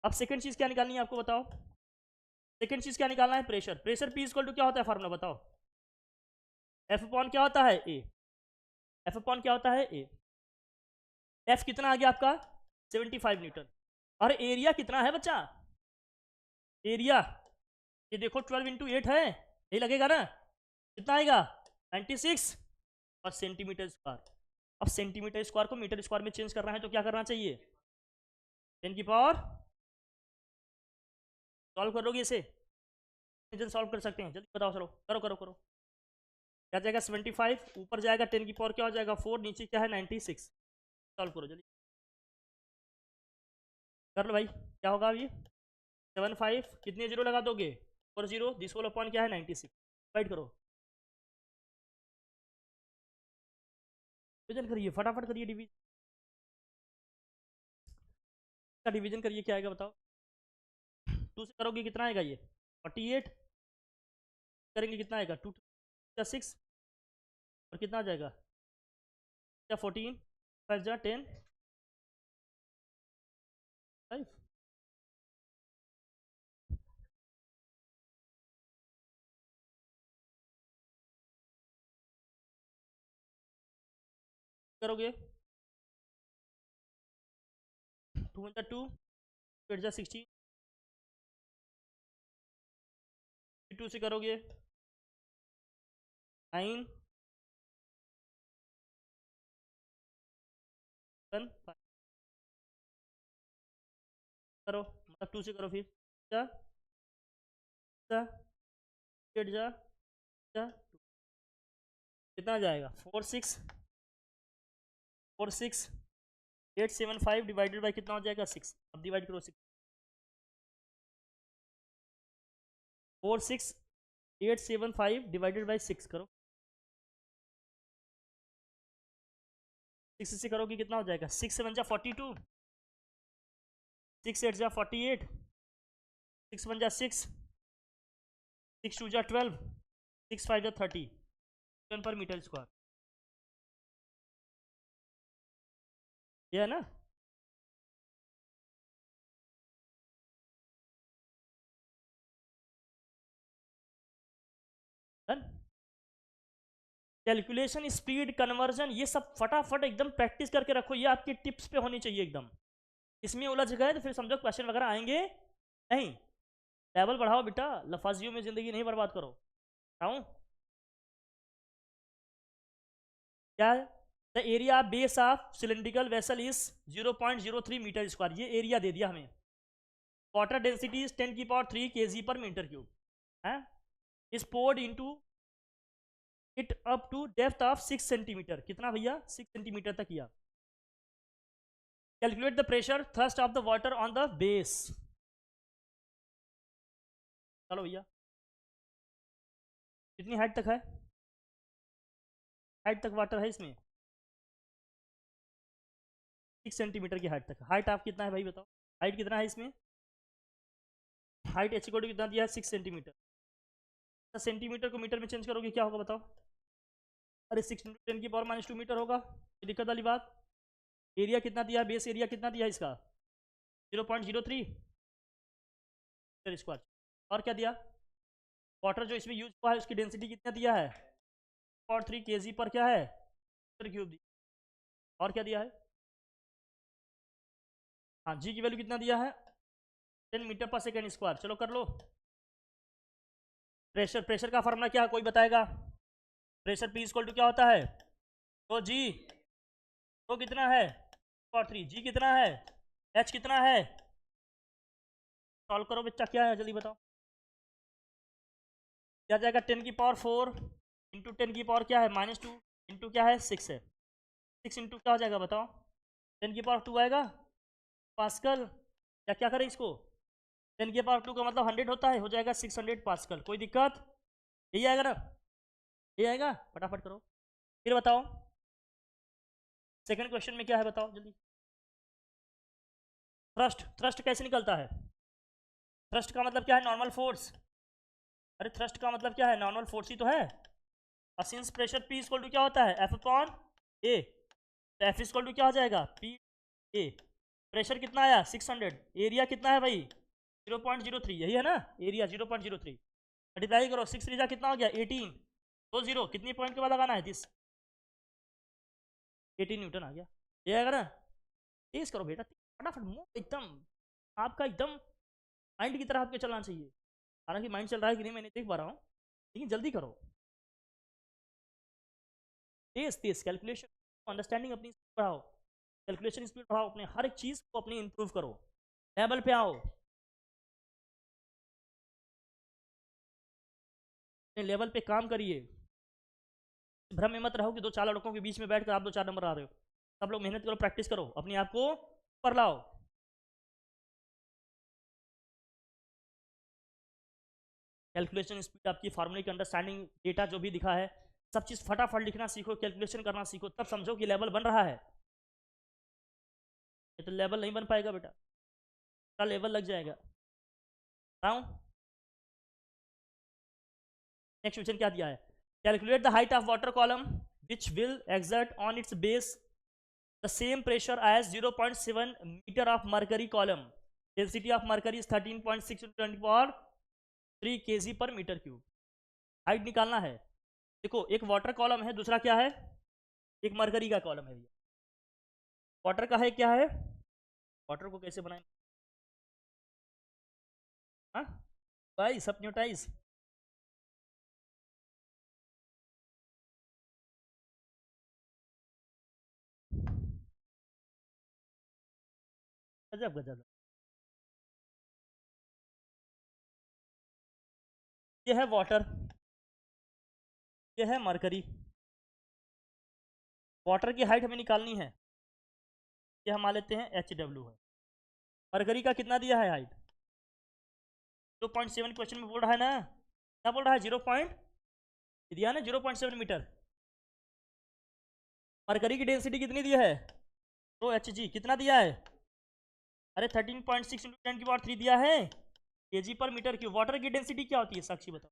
अब सेकंड चीज क्या निकालनी है आपको बताओ, सेकंड चीज क्या निकालना है, pressure. Pressure P equal to क्या होता है फार्मूला बताओ, एफ अपॉन क्या होता है ए, एफ अपॉन क्या होता है ए। एफ कितना आ गया आपका 75 न्यूटन, और एरिया कितना है बच्चा, एरिया ये देखो 12 इंटू 8 है, यही लगेगा ना, कितना आएगा 96 और सेंटीमीटर स्क्वायर। अब सेंटीमीटर स्क्वायर को मीटर स्क्वायर में चेंज करना है तो क्या करना चाहिए, 10 की पावर, सॉल्व करोगे इसे, जल्दी सॉल्व कर सकते हैं, जल्दी बताओ, चलो करो करो करो। क्या जाएगा 75, ऊपर जाएगा 10 की पावर क्या हो जाएगा 4, नीचे क्या है 96, सॉल्व करो जल्दी, कर लो भाई, क्या होगा अभी 75, कितने जीरो लगा दोगे 4 जीरो, दिस होल अपॉन क्या है 96, डिवाइड करो, डिवीजन करिए फटाफट करिए, डिवीजन का डिवीजन करिए, क्या आएगा बताओ, 2 से करोगे कितना आएगा ये 48, करेंगे कितना आएगा 2 6, और कितना आ जाएगा क्या 14, 5 जा 10, 5 करोगे 2 जा 2, 8 जा 16, 2 से करोगे 9, 7, 5 करो, मतलब 2 से करो फिर, जा जा 8 जा जा 2, कितना आ जाएगा 4 6 4 6 875 डिवाइडेड बाई कितना हो जाएगा 6, अब डिवाइड करो 6, 4 6 875 डिवाइडेड बाई 6 करो, 6 से करोगे कितना हो जाएगा 6 7 जा 42, 6 8 जा 48, 6 1 जा 6, 6 2 जा 12, 6 5 जा 30 न्यूटन पर मीटर स्क्वायर, ये है ना। कैलकुलेशन स्पीड कन्वर्जन ये सब फटाफट एकदम प्रैक्टिस करके रखो, ये आपकी टिप्स पे होनी चाहिए एकदम, इसमें उलझ गए तो फिर समझो क्वेश्चन वगैरह आएंगे नहीं। लेवल बढ़ाओ बेटा, लफाजियों में जिंदगी नहीं बर्बाद करो, बताऊं क्या है, the area base of cylindrical vessel is 0.03 metre square, ये एरिया दे दिया हमें। वाटर डेंसिटी इज 10 की power 3 kg per metre cube है, is poured into it up to depth of 6 centimetre, कितना भैया 6 सेंटीमीटर तक किया। Calculate the pressure thrust of the water on the base, निकालो भैया, कितनी हाइट तक है, हाइट तक वाटर है इसमें 6 सेंटीमीटर की हाइट तक। हाइट आप कितना है भाई बताओ, हाइट कितना है इसमें, हाइट एच को कितना दिया है 6 सेंटीमीटर। सेंटीमीटर को मीटर में चेंज करोगे क्या होगा बताओ, अरे 6 × 10⁻² मीटर होगा, ये दिक्कत वाली बात। एरिया कितना दिया है, बेस एरिया कितना दिया है इसका 0.03 मीटर स्क्वायर। और क्या दिया, वाटर जो इसमें यूज हुआ है उसकी डेंसिटी कितना दिया है 3 kg पर क्या है मीटर क्यूब। और क्या दिया है, हाँ जी की वैल्यू कितना दिया है 10 मीटर पर सेकेंड स्क्वायर। चलो कर लो। प्रेशर, प्रेशर का फॉर्मूला क्या है कोई बताएगा, प्रेशर P इक्वल टू क्या होता है, तो जी तो कितना है 3, जी कितना है, H कितना है, सॉल्व करो बच्चा, क्या है जल्दी बताओ। क्या जाएगा 10⁴ इंटू 10 क्या है -2 इंटू क्या है 6 है, 6 इंटू क्या हो जाएगा बताओ 10⁻² आएगा पास्कल, या क्या करें इसको 10⁻² का मतलब 100 होता है, हो जाएगा 600 पास्कल। कोई दिक्कत, यही आएगा ना, ये आएगा, फटाफट करो। फिर बताओ सेकंड क्वेश्चन में क्या है बताओ जल्दी। थ्रस्ट, थ्रस्ट कैसे निकलता है, थ्रस्ट का मतलब क्या है नॉर्मल फोर्स, अरे थ्रस्ट का मतलब क्या है नॉर्मल फोर्स ही तो है। और since pressure P equal to क्या होता है F/A, तो F इक्वल टू क्या हो जाएगा P/A। प्रेशर कितना आया 600, एरिया कितना है भाई 0.03, यही है ना एरिया 0.03, मल्टीप्लाई करो 6 3 कितना हो गया 18, तो 0 कितनी पॉइंट के बाद लगाना है दिस 18 न्यूटन आ गया, ये आएगा ना। तेज करो बेटा फटाफट, मुंह एकदम आपका एकदम माइंड की तरह आपके चलना चाहिए, हालांकि माइंड चल रहा है कि नहीं मैं नहीं देख पा रहा हूँ, लेकिन जल्दी करो, तेज तेज कैलकुलेशन, अंडरस्टैंडिंग अपनी बढ़ाओ, कैलकुलेशन स्पीड बढ़ाओ, अपने हर एक चीज को अपनी इंप्रूव करो, लेवल पे आओ, लेवल पे काम करिए, भ्रम में मत रहो कि 2-4 लड़कों के बीच में बैठकर आप 2-4 नंबर आ रहे हो। सब लोग मेहनत करो, प्रैक्टिस करो, अपने आप को ऊपर लाओ। कैलकुलेशन स्पीड आपकी, फार्मूले की अंडरस्टैंडिंग, डेटा जो भी दिखा है सब चीज़ फटाफट लिखना सीखो, कैलकुलेशन करना सीखो, तब समझो कि लेवल बन रहा है। ये तो लेवल नहीं बन पाएगा बेटा, का लेवल लग जाएगा। नेक्स्ट क्वेश्चन क्या दिया है, calculate the height of water column which will exert on its base the same pressure as 0.7 metre of mercury column, density of mercury is 13.6 × 10⁻³ kg per metre cube. Height निकालना है, देखो एक water column है, दूसरा क्या है एक mercury का कॉलम है। वाटर का है क्या है, वाटर को कैसे बनाएं हाँ भाई सब न्यूटाइज, गजब गजब। ये है वाटर, ये है मरकरी, वाटर की हाइट हमें निकालनी है, ये हम मान लेते हैं HW है। मरकरी का कितना दिया है हाइट 0.7, क्वेश्चन में बोल रहा है ना, क्या बोल रहा है 0. दिया ना 0.7 मीटर। मरकरी की डेंसिटी कितनी दी है तो Hg कितना दिया है, अरे 13.6 × 10⁻³ दिया है kg per metre cube. Water की डेंसिटी क्या होती है साक्षी बताओ,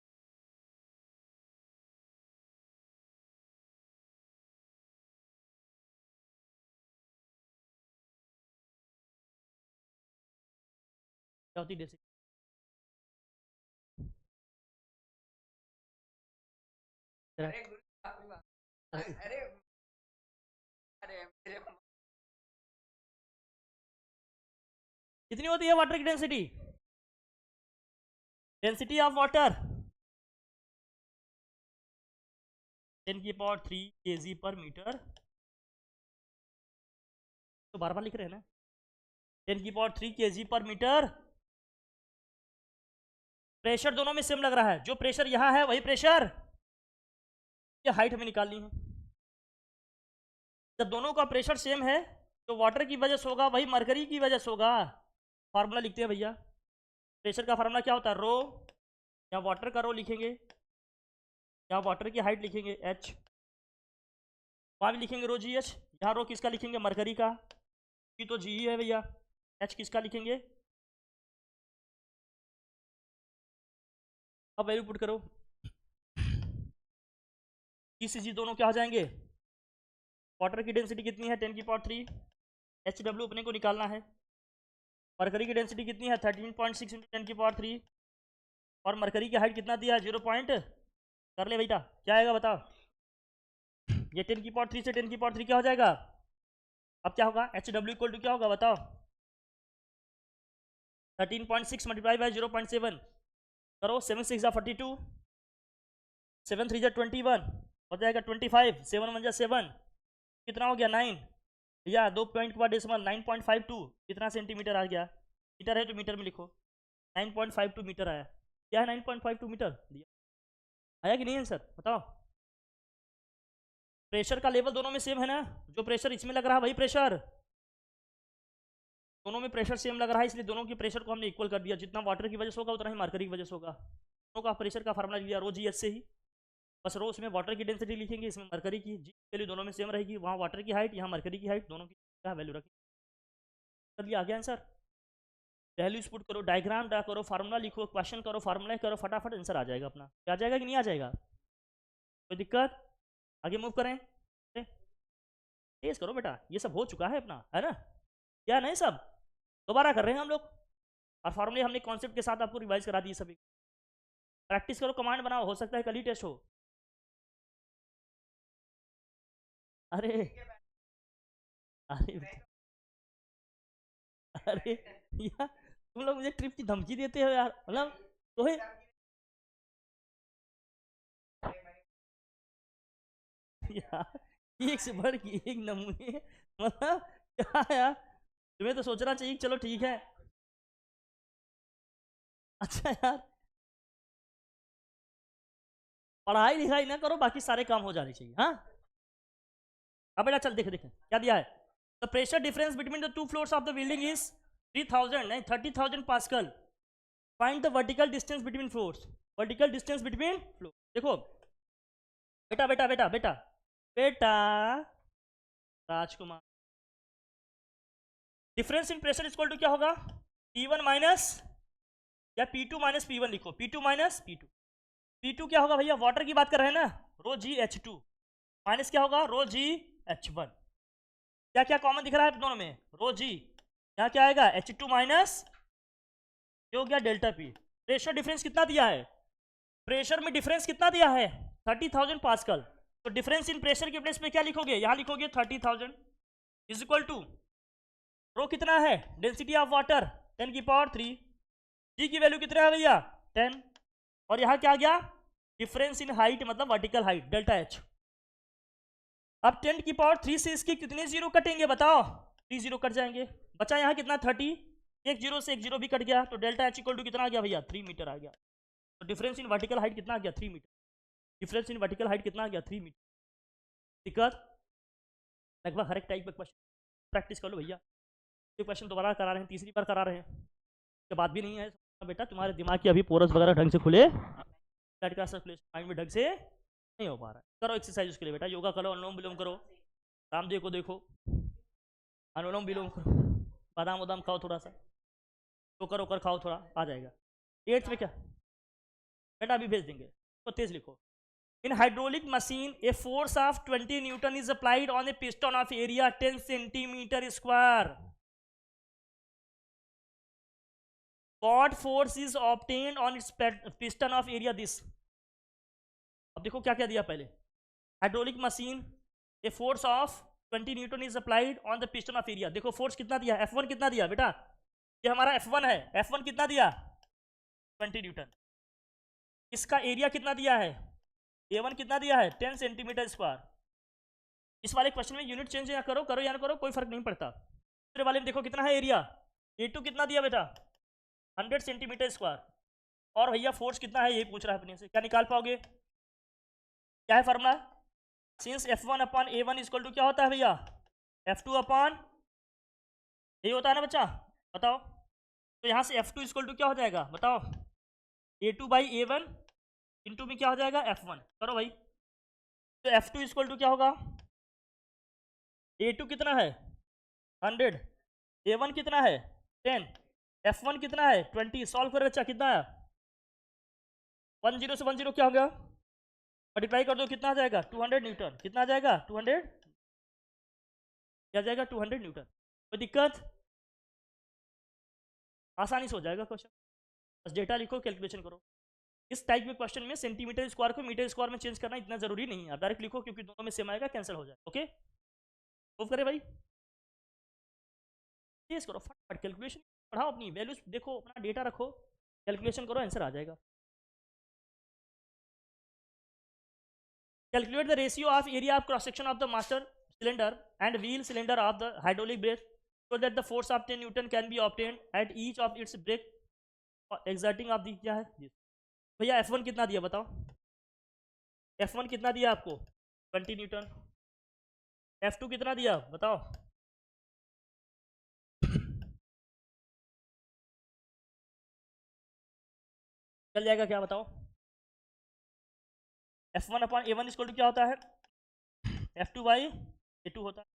क्या होती है डेंसिटी, अरे अरे मेरे कितनी होती है वाटर की density, density of water 10⁻³ kg per metre, तो बार बार लिख रहे हैं ना 10⁻³ kg पर मीटर। प्रेशर दोनों में सेम लग रहा है, जो प्रेशर यहां है वही प्रेशर, ये हाइट हमें निकालनी है। जब दोनों का प्रेशर सेम है तो वाटर की वजह से होगा वही मरकरी की वजह से होगा। फार्मूला लिखते हैं भैया, प्रेशर का फार्मूला क्या होता है रो यहाँ वाटर का रो लिखेंगे, यहाँ वाटर की हाइट लिखेंगे h, वहाँ भी लिखेंगे रो जी एच। यहाँ रो किसका लिखेंगे, मरकरी का, कि तो जी है भैया। h किसका लिखेंगे, अब वैल्यू पुट करो, जी सी जी दोनों क्या हो जाएंगे, वाटर की डेंसिटी कितनी है 10⁻3, एच डब्ल्यू अपने को निकालना है। मरकरी की डेंसिटी कितनी है 13.6 इंटू 10⁻3, और मरकरी की हाइट कितना दिया है 0 पॉइंट, कर ले बेटा क्या आएगा बताओ, ये 10⁻3 से 10⁻3 क्या हो जाएगा, अब क्या होगा, एच डब्ल्यू इक्वल टू क्या होगा बताओ, 13.6 मल्टीप्लाई बाई 0.7 करो, 7 6 42, 7 3 21 हो जाएगा 25, 7 1 7, कितना हो गया 9, या 2 पॉइंट के बाद डेसिमल 9.52, कितना सेंटीमीटर आ गया, मीटर है तो मीटर में लिखो, 9.52 मीटर आया, क्या है 9.52 मीटर दिया, आया कि नहीं आंसर बताओ। प्रेशर का लेवल दोनों में सेम है ना, जो प्रेशर इसमें लग रहा है वही प्रेशर, दोनों में प्रेशर सेम लग रहा है, इसलिए दोनों की प्रेशर को हमने इक्वल कर दिया, जितना वाटर की वजह से होगा उतना ही मरकरी की वजह से होगा। दोनों का प्रेशर का फार्मूला लिया रो जी एच से ही, बस रो उसमें वाटर की डेंसिटी लिखेंगे, इसमें मरकरी की, जी वैल्यू दोनों में सेम रहेगी, वहाँ वाटर की हाइट यहाँ मरकरी की हाइट, दोनों की क्या वैल्यू रखेंगे, कर लिया आ गया आंसर। वैल्यूज पुट करो, डायग्राम ड्रा करो, फार्मूला लिखो, क्वेश्चन करो, फार्मूला करो, फटाफट आंसर आ जाएगा अपना, आ जाएगा कि नहीं आ जाएगा, कोई दिक्कत, आगे मूव करें, तेज करो बेटा, ये सब हो चुका है अपना, है ना, क्या नहीं सब दोबारा कर रहे हैं हम लोग, और फार्मूले हमने कॉन्सेप्ट के साथ आपको रिवाइज करा दिए सभी, प्रैक्टिस करो, कमांड बनाओ, हो सकता है कल ही टेस्ट हो। अरे अरे अरे यार तुम लोग मुझे ट्रिप की धमकी देते हो यार, मतलब तो यार एक से बढ़ के एक नमूने, मतलब क्या यार, तुम्हें तो सोचना चाहिए, चलो ठीक है, अच्छा यार पढ़ाई लिखाई ना करो, बाकी सारे काम हो जाने चाहिए, हाँ। अब बेटा चल देखे देखे क्या दिया है, the pressure difference between the two floors of the building is 3000 नहीं 30,000 pascal, find the vertical distance between floors, vertical distance between floor, देखो बेटा बेटा बेटा बेटा बेटा Rajkumar, difference in pressure equal to क्या होगा, P1 माइनस या P2 माइनस P1 लिखो, P2 माइनस P2, P2 क्या होगा भैया, वाटर की बात कर रहे हैं ना, रो जी H2 माइनस क्या होगा रो जी H1, क्या क्या कॉमन दिख रहा है दोनों में, रो जी, यहाँ क्या आएगा H2 माइनस ये हो गया डेल्टा P। प्रेशर डिफरेंस कितना दिया है, प्रेशर में डिफरेंस कितना दिया है 30,000 पास्कल, तो डिफरेंस इन प्रेशर के प्लेस पे क्या लिखोगे, यहाँ लिखोगे 30,000 इज इक्वल टू रो कितना है, डेंसिटी ऑफ वाटर 10⁻3, जी की वैल्यू कितना है भैया 10, और यहाँ क्या आ गया डिफरेंस इन हाइट मतलब वर्टिकल हाइट डेल्टा H। अब 10⁻3 से इसके कितने जीरो कटेंगे बताओ, 3 जीरो कट जाएंगे, बचा यहाँ कितना 30, एक जीरो से एक जीरो भी कट गया, तो डेल्टा H इक्वल टू कितना आ गया भैया 3 मीटर आ गया, तो डिफरेंस इन वर्टिकल हाइट कितना आ गया 3 metre, difference in vertical height कितना आ गया 3 मीटर। दिक्कत लगभग हर एक टाइप का क्वेश्चन प्रैक्टिस कर लो भैया, ये क्वेश्चन दोबारा करा रहे हैं, तीसरी बार करा रहे हैं, उसके बाद भी नहीं है बेटा, तुम्हारे दिमाग की अभी पोरस वगैरह ढंग से खुले, ब्लड का सर्कुलेशन माइंड में ढंग से नहीं हो पा रहा है, करो एक्सरसाइज उसके लिए बेटा, योगा करो, अनुलोम विलोम करो, रामदेव को देखो, अनुलोम विलोम करो, बादाम वादाम खाओ थोड़ा सा, तो करो कर खाओ थोड़ा, आ जाएगा। 8th में क्या बेटा अभी भेज देंगे, तो तेज लिखो, इन hydraulic machine A force of 20 Newton is applied on a piston of area 10 centimetre square, what force is obtained on its piston of area this, अब देखो क्या क्या दिया पहले, hydraulic machine A force of 20 Newton is applied on the piston of area, देखो force कितना दिया F1 कितना दिया बेटा, ये हमारा F1 है, F1 कितना दिया 20 न्यूटन, इसका एरिया कितना दिया है A1 कितना दिया है 10 सेंटीमीटर स्क्वायर, इस वाले क्वेश्चन में यूनिट चेंज या करो करो या ना करो कोई फर्क नहीं पड़ता, दूसरे वाले में देखो कितना है एरिया, A2 कितना दिया बेटा 100 सेंटीमीटर स्क्वायर, और भैया फोर्स कितना है ये पूछ रहा है अपने से, क्या निकाल पाओगे, क्या है formula, since F1 upon A1 equal to क्या होता है भैया F2 अपॉन ये होता है ना बच्चा, बताओ, तो यहाँ से F2 इक्वल टू क्या हो जाएगा बताओ, A2/A1 इंटू में क्या हो जाएगा F1। करो भाई, तो F2 इक्वल टू क्या होगा, A2 कितना है 100, A1 कितना है 10, F1 कितना है 20। सॉल्व करो बच्चा, कितना है 10 से 10 क्या हो गया, मल्टीप्लाई कर दो, कितना आ जाएगा 200 न्यूटन। कितना आ जाएगा 200, क्या आ जाएगा 200 न्यूटन। कोई दिक्कत, आसानी से हो जाएगा क्वेश्चन, बस डेटा लिखो, कैलकुलेशन करो। इस टाइप के क्वेश्चन में सेंटीमीटर स्क्वायर को मीटर स्क्वायर में चेंज करना इतना जरूरी नहीं है, आप डायरेक्ट लिखो क्योंकि दोनों में सेम आएगा, कैंसिल हो जाए। ओके, मूव करे भाई, चेंज करो फटाफट, कैलकुलेशन पढ़ाओ, अपनी वैल्यूज देखो, अपना डेटा रखो, कैलकुलेशन करो, आंसर आ जाएगा। Calculate the ratio of area of cross section of the master cylinder and wheel cylinder of the hydraulic brake so that the force of 10 Newton can be obtained at each of its brake exerting of the क्या है भैया F1 कितना दिया बताओ, F1 कितना दिया आपको 20 Newton, F2 कितना दिया बताओ, चल जाएगा क्या बताओ। F1/A1 इक्वल टू क्या होता है, F2/A2 होता है,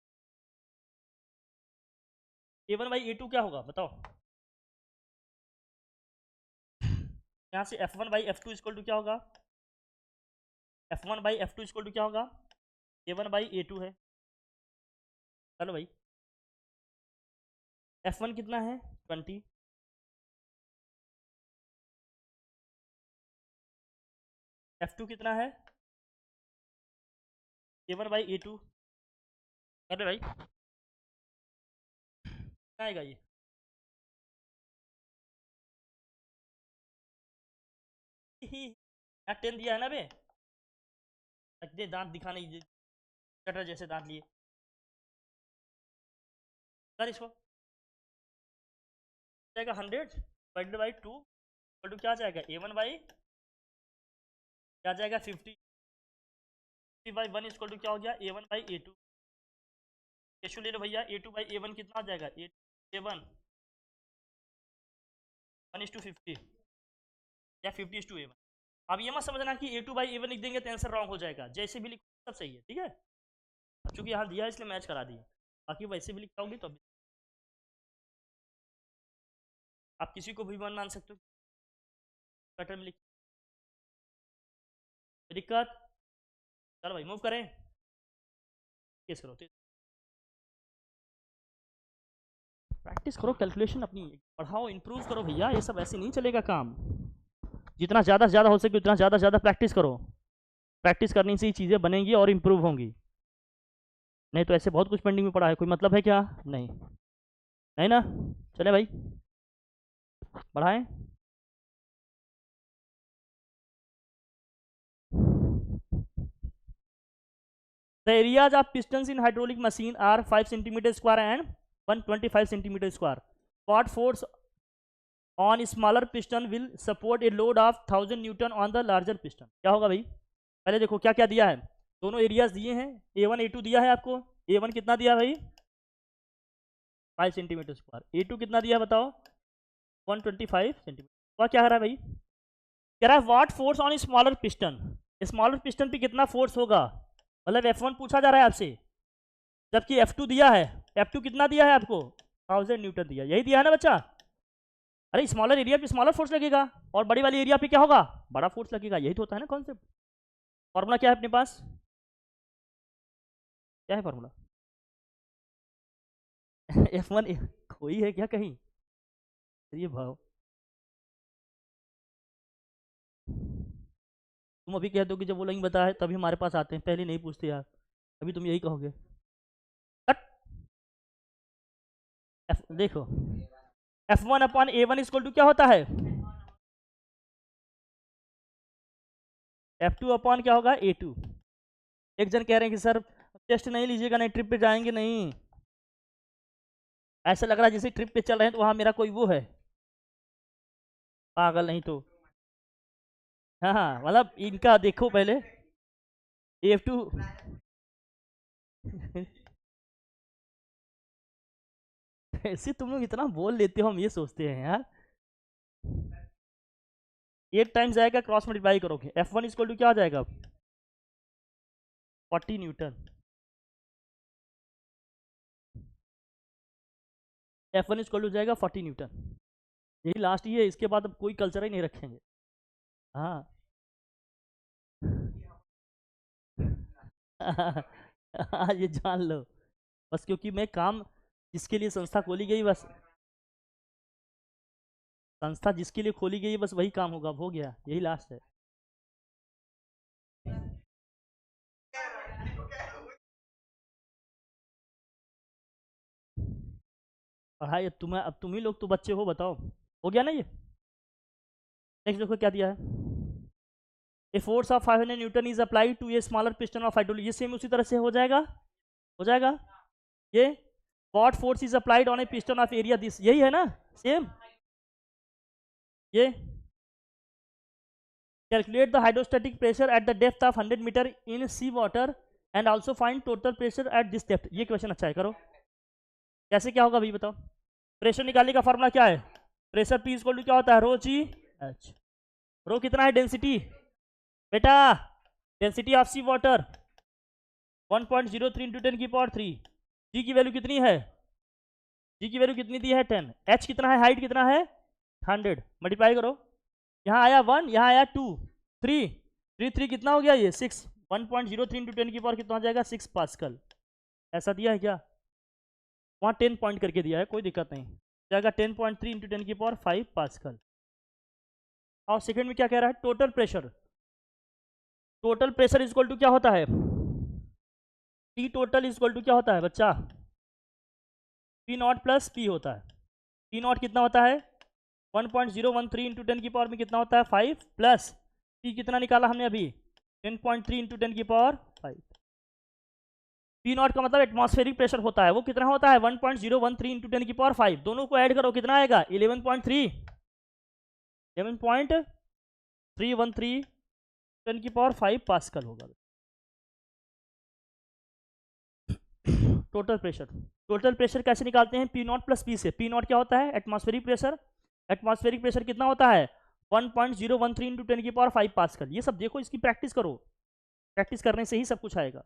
A1/A2 क्या होगा बताओ, यहाँ से F1/F2 इक्वल टू क्या होगा, F1/F2 इक्वल टू क्या होगा, A1/A2 है। चलो भाई, F1 कितना है 20, F2 कितना है A1/A2। अरे भाई क्या आएगा ये, यहाँ 10 दिया है ना बे, रख दे, दांत दिखा नहीं, कटर जैसे दांत लिए, कर इसको, जाएगा 100/2 इक्वल टू क्या जाएगा A1/, क्या जाएगा 50/1 इक्वल टू क्या हो गया A1/A2। रेशो ले लो भैया, A2/A1 कितना आ जाएगा A1 1:50 या 50:A1। अब ये मत समझना कि A2/A1 लिख देंगे तो आंसर रॉन्ग हो जाएगा, जैसे भी लिखो सब सही है, ठीक है। चूंकि यहाँ दिया इसलिए मैच करा दिया, बाकी वैसे भी लिखाओगे तो आप किसी को भी मान सकते हो, कटर में लिख दिक्कत। चलो भाई मूव करें, केस करो, प्रैक्टिस करो, कैलकुलेशन अपनी पढ़ाओ, इंप्रूव करो भैया, ये सब ऐसे नहीं चलेगा काम। जितना ज़्यादा से ज़्यादा हो सके उतना ज़्यादा से ज़्यादा प्रैक्टिस करो, प्रैक्टिस करने से ही चीज़ें बनेंगी और इम्प्रूव होंगी, नहीं तो ऐसे बहुत कुछ पेंडिंग में पड़ा है, कोई मतलब है क्या, नहीं नहीं ना। चले भाई बढ़ाएं, The areas of pistons in hydraulic machine are 5 cm square and 125 cm square. What force on smaller piston will support a load of 1000 Newton on the larger piston? क्या होगा भाई, पहले देखो क्या क्या दिया है, दोनों एरियाज दिए हैं, A1 A2 दिया है आपको, A1 कितना दिया भाई 5 cm स्क्वायर, A2 कितना दिया बताओ 125 cm। वह क्या कह रहा है भाई, कह रहा है what force on smaller piston, smaller piston पे कितना फोर्स होगा, मतलब F1 पूछा जा रहा है आपसे, जबकि F2 दिया है, F2 कितना दिया है आपको 1000 न्यूटन दिया, यही दिया है ना बच्चा। अरे स्मॉलर एरिया पे स्मॉलर फोर्स लगेगा और बड़ी वाली एरिया पे क्या होगा बड़ा फोर्स लगेगा, यही तो होता है ना कॉन्सेप्ट। फॉर्मूला क्या है अपने पास, क्या है फॉर्मूला F1 कोई है क्या कहीं, ये भाव तुम अभी कह दो कि जब वो नहीं बताया तभी हमारे पास आते हैं, पहले नहीं पूछते यार, अभी तुम यही कहोगे। देखो F1/A1 इक्वल टू क्या होता है, F2 क्या होगा A2। एक जन कह रहे हैं कि सर टेस्ट नहीं लीजिएगा, नहीं ट्रिप पे जाएंगे, नहीं ऐसा लग रहा है जैसे ट्रिप पे चल रहे हैं तो वहां मेरा कोई वो है पागल, नहीं तो हाँ हाँ मतलब इनका देखो पहले F2 ऐसे तुम लोग इतना बोल लेते हो, हम ये सोचते हैं यार। 8 टाइम्स जाएगा, क्रॉस मल्टीप्लाई करोगे, F1 इक्वल टू क्या आ जाएगा 40 न्यूटन। F1 इक्वल टू जाएगा 40 न्यूटन। यही लास्ट ही है, इसके बाद अब कोई कल्चर ही नहीं रखेंगे। हाँ हाँ, ये जान लो बस, क्योंकि मैं काम जिसके लिए संस्था खोली गई, बस संस्था जिसके लिए खोली गई बस वही काम होगा, अब हो गया, यही लास्ट है। पढ़ाई अब तुम ही लोग तो बच्चे हो, बताओ हो गया ना ये। नेक्स्ट देखो क्या दिया है, a force of 500 newton is applied to a smaller piston of hydraulic, ये सेम उसी तरह से हो जाएगा, हो जाएगा ये। What force is applied on a piston of area this, यही है ना सेम ये। Calculate the hydrostatic pressure at the depth of 100 metre in sea water and also find total pressure at this depth, ये question अच्छा है, करो कैसे क्या होगा भाई बताओ। प्रेशर निकालने का फॉर्मूला क्या है, प्रेशर पी इक्वल टू क्या होता है रो जी एच। रो कितना है डेंसिटी बेटा, density of sea water 1.03 into 10 की पावर 3। जी की वैल्यू कितनी है, जी की वैल्यू कितनी दी है 10, एच कितना है, हाइट कितना है 100, मल्टीप्लाई करो, यहाँ आया 1, यहाँ आया 2, 3, 3 कितना हो गया ये 6, 1.03 इंटू 10 की पावर कितना हो जाएगा 6 पास्कल। ऐसा दिया है क्या, वहाँ 10 पॉइंट करके दिया है, कोई दिक्कत नहीं, जाएगा 10.3 इंटू 10 की पावर 5 पास्कल। और सेकंड में क्या कह रहा है, total pressure, total pressure equal to क्या होता है, टी टोटल इक्वल टू क्या होता है बच्चा, पी नॉट प्लस पी होता है। पी नॉट कितना होता है 1.013 इंटू 10 की पावर में कितना होता है 5, प्लस पी कितना निकाला हमने अभी 10.3 इंटू 10 की पावर 5। पी नॉट का मतलब एटमॉस्फेरिक प्रेशर होता है, वो कितना होता है 1.013 इंटू 10 की पावर 5, दोनों को ऐड करो कितना आएगा 11.3, 11.313 10 की पावर 5 पास्कल होगा टोटल प्रेशर। टोटल प्रेशर कैसे निकालते हैं, पी नॉट प्लस पी से, पी नॉट क्या होता है एटमॉस्फेरिक प्रेशर, एटमॉस्फेरिक प्रेशर कितना होता है 1.013 इंटू 10 की पावर 5 पास्कल। ये सब देखो, इसकी प्रैक्टिस करो, प्रैक्टिस करने से ही सब कुछ आएगा।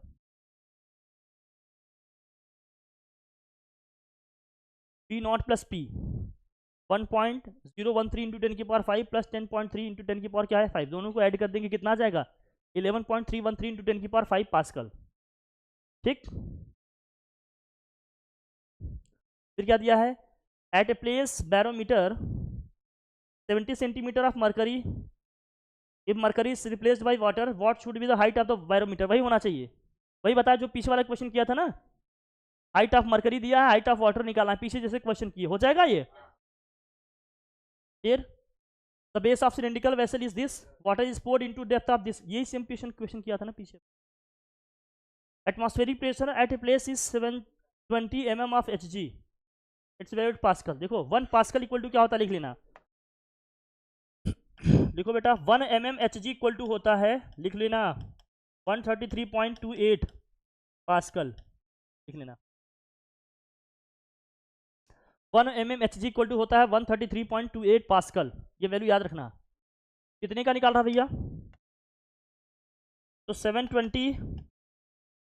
P not plus P 1.013 into 10 की पावर 5 प्लस 10.3 इंटू 10 की पावर क्या है 5, दोनों को ऐड कर देंगे कितना आ जाएगा 11.313 इंटू 10 की पावर 5 पास्कल। ठीक, फिर क्या दिया है, at a place barometer 70 centimetre of mercury, if mercury is replaced by water what should be the height of the barometer, वही होना चाहिए, वही बताया जो पीछे वाला क्वेश्चन किया था ना, हाइट ऑफ मरकरी दिया है, हाइट ऑफ वाटर निकालना है, पीछे जैसे क्वेश्चन किए, हो जाएगा ये। फिर the base of cylindrical vessel is this, water is poured into depth of this, यही सेम क्वेश्चन किया था ना पीछे। Atmospheric pressure at a place is 720 mm of H G, its value pascal. देखो 1 पास्कल इक्वल टू क्या होता है लिख लेना, लिखो बेटा 1 mm H G equal to होता है, लिख लेना 133.28 पास्कल, लिख लेना 1 mm H G equal to होता है 133.28 पास्कल, ये वैल्यू याद रखना। कितने का निकाल रहा भैया, तो 720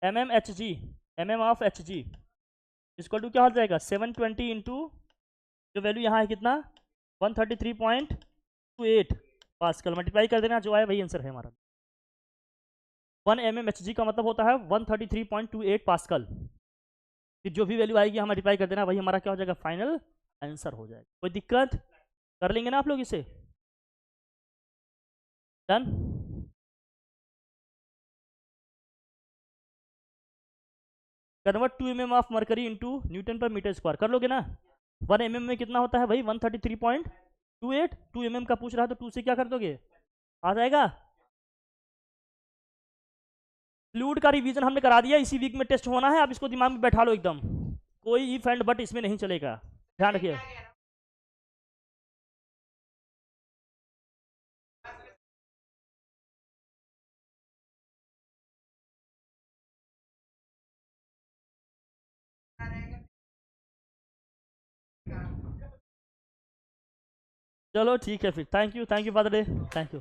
mm H G, mm of H G equal to क्या हो जाएगा 720 इंटू जो वैल्यू यहाँ है कितना 133.28 पास्कल, मल्टीप्लाई कर देना, जो आया वही आंसर है हमारा। 1 mm एच जी का मतलब होता है 133.28 पास्कल, फिर जो भी वैल्यू आएगी हम मल्टीप्लाई कर देना, वही हमारा क्या हो जाएगा फाइनल आंसर हो जाएगा। कोई दिक्कत, कर लेंगे ना आप लोग इसे, done. Convert 2 mm of mercury into Newton पर मीटर स्क्वायर, कर लोगे ना, 1 mm में कितना होता है भाई 133.28, 2 mm का पूछ रहा है तो 2 से क्या कर दोगे, आ जाएगा। फ्लूइड का रिवीजन हमने करा दिया, इसी वीक में टेस्ट होना है, आप इसको दिमाग में बैठा लो एकदम, कोई इफ एंड बट इसमें नहीं चलेगा, ध्यान रखिए। चलो ठीक है फिर, thank you for the day, thank you.